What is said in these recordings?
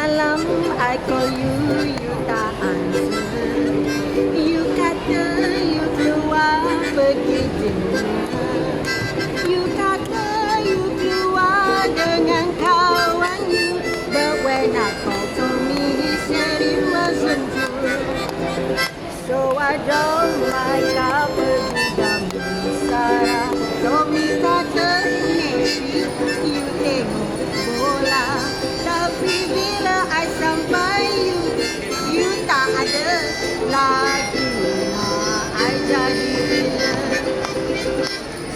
malam I call you, you tak answer. You kata you keluar pergi dinner. You kata you keluar dengan kawan you, but when I called Tommy, he said it wasn't true. So I don't like kau pergi dan bersara. Tommy kata maybe you tengok bola, tapi bila I sampai you tak ada lagi. I jadi bila.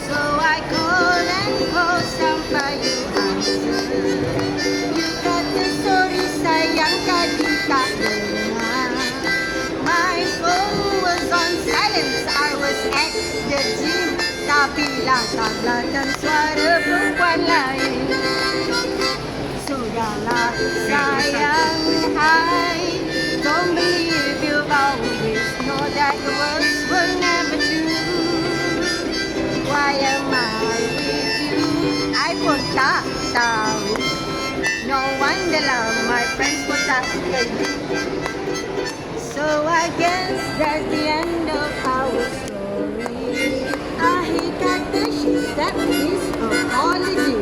So I call and call sampai you answer. You kata sorry sayang tadi tak dengar. My phone was on silence, I was at the gym, tapi latar-latar suara perempuan lain. Sudahlah sayang, I don't believe you always know that the words were never true. Why am I with you? I pun tak tahu. No wonder lah my friends pun tak tahu. So I guess that's the end of our story. Akhir kata she said this apology.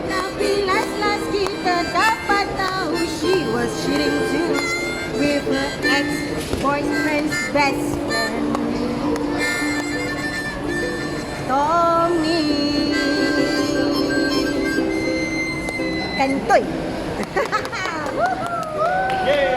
Tapi last kita dapat tahu she was cheating too with her ex-boyfriend's best friend, Tommy. Kentoi. Yay!